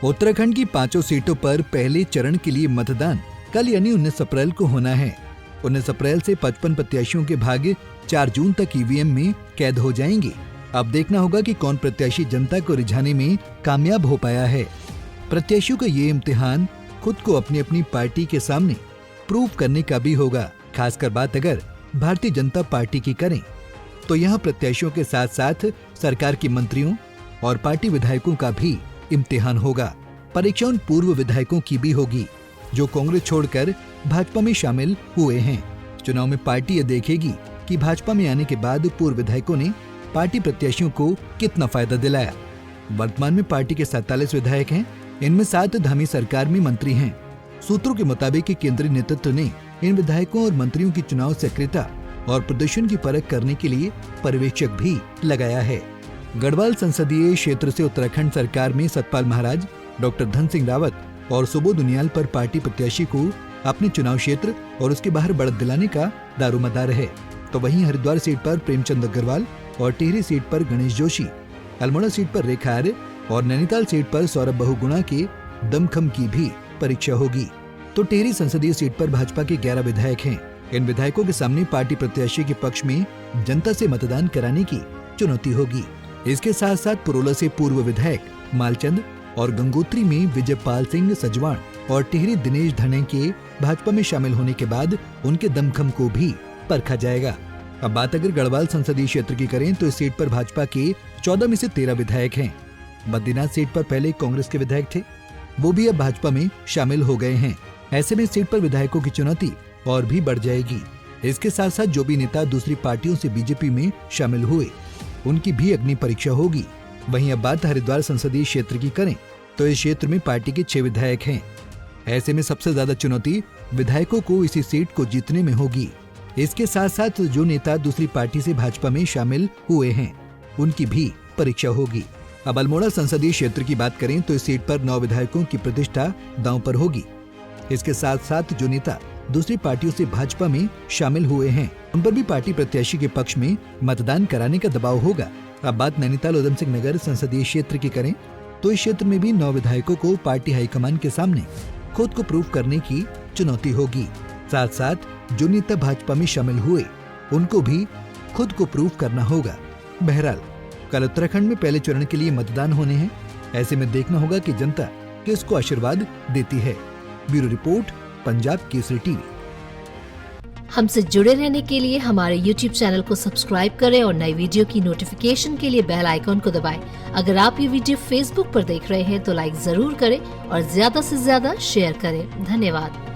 उत्तराखंड की 5 सीटों पर पहले चरण के लिए मतदान कल यानी 19 अप्रैल को होना है। 19 अप्रैल से 55 प्रत्याशियों के भाग्य 4 जून तक ईवीएम में कैद हो जाएंगे। अब देखना होगा कि कौन प्रत्याशी जनता को रिझाने में कामयाब हो पाया है। प्रत्याशियों का ये इम्तिहान खुद को अपनी अपनी पार्टी के सामने प्रूव करने का भी होगा। खासकर बात अगर भारतीय जनता पार्टी की करें तो यहाँ प्रत्याशियों के साथ साथ सरकार के मंत्रियों और पार्टी विधायकों का भी इम्तिहान होगा। परीक्षा उन पूर्व विधायकों की भी होगी जो कांग्रेस छोड़कर भाजपा में शामिल हुए हैं। चुनाव में पार्टी यह देखेगी कि भाजपा में आने के बाद पूर्व विधायकों ने पार्टी प्रत्याशियों को कितना फायदा दिलाया। वर्तमान में पार्टी के 47 विधायक हैं, इनमें 7 धामी सरकार में मंत्री हैं। सूत्रों के मुताबिक केंद्रीय नेतृत्व ने इन विधायकों और मंत्रियों की चुनाव सक्रियता और प्रदर्शन की परख करने के लिए पर्यवेक्षक भी लगाया है। गढ़वाल संसदीय क्षेत्र से उत्तराखंड सरकार में सतपाल महाराज, डॉक्टर धन सिंह रावत और सुबोध उनियाल पर पार्टी प्रत्याशी को अपने चुनाव क्षेत्र और उसके बाहर बढ़त दिलाने का दारोमदार है। तो वहीं हरिद्वार सीट पर प्रेमचंद अग्रवाल और टिहरी सीट पर गणेश जोशी, अल्मोड़ा सीट पर रेखा आर्य और नैनीताल सीट पर सौरभ बहुगुणा के दमखम की भी परीक्षा होगी। तो टिहरी संसदीय सीट पर भाजपा के 11 विधायक हैं। इन विधायकों के सामने पार्टी प्रत्याशी के पक्ष में जनता से मतदान कराने की चुनौती होगी। इसके साथ साथ पुरोला से पूर्व विधायक मालचंद और गंगोत्री में विजयपाल सिंह सजवाण और टिहरी दिनेश धने के भाजपा में शामिल होने के बाद उनके दमखम को भी परखा जाएगा। अब बात अगर गढ़वाल संसदीय क्षेत्र की करें तो इस सीट पर भाजपा के 14 में से 13 विधायक हैं। बद्रीनाथ सीट पर पहले कांग्रेस के विधायक थे, वो भी अब भाजपा में शामिल हो गए हैं। ऐसे में सीट पर विधायकों की चुनौती और भी बढ़ जाएगी। इसके साथ साथ जो भी नेता दूसरी पार्टियों से बीजेपी में शामिल हुए उनकी भी अग्नि परीक्षा होगी। वहीं अब बात हरिद्वार संसदीय क्षेत्र की करें तो इस क्षेत्र में पार्टी के 6 विधायक हैं। ऐसे में सबसे ज्यादा चुनौती विधायकों को इसी सीट को जीतने में होगी। इसके साथ साथ जो नेता दूसरी पार्टी से भाजपा में शामिल हुए हैं उनकी भी परीक्षा होगी। अब अल्मोड़ा संसदीय क्षेत्र की बात करें तो इस सीट पर 9 विधायकों की प्रतिष्ठा दांव पर होगी। इसके साथ साथ जो नेता दूसरी पार्टियों से भाजपा में शामिल हुए हैं उन पर भी पार्टी प्रत्याशी के पक्ष में मतदान कराने का दबाव होगा। अब बात नैनीताल उधम सिंह नगर संसदीय क्षेत्र की करें तो इस क्षेत्र में भी 9 विधायकों को पार्टी हाईकमान के सामने खुद को प्रूव करने की चुनौती होगी। साथ साथ जो नेता भाजपा में शामिल हुए उनको भी खुद को प्रूव करना होगा। बहरहाल कल उत्तराखंड में पहले चरण के लिए मतदान होने हैं। ऐसे में देखना होगा कि जनता किसको आशीर्वाद देती है। Bureau report, Punjab Kesari TV. हमसे जुड़े रहने के लिए हमारे YouTube चैनल को सब्सक्राइब करें और नई वीडियो की नोटिफिकेशन के लिए बेल आइकॉन को दबाएं। अगर आप ये वीडियो Facebook पर देख रहे हैं तो लाइक जरूर करें और ज्यादा से ज्यादा शेयर करें। धन्यवाद।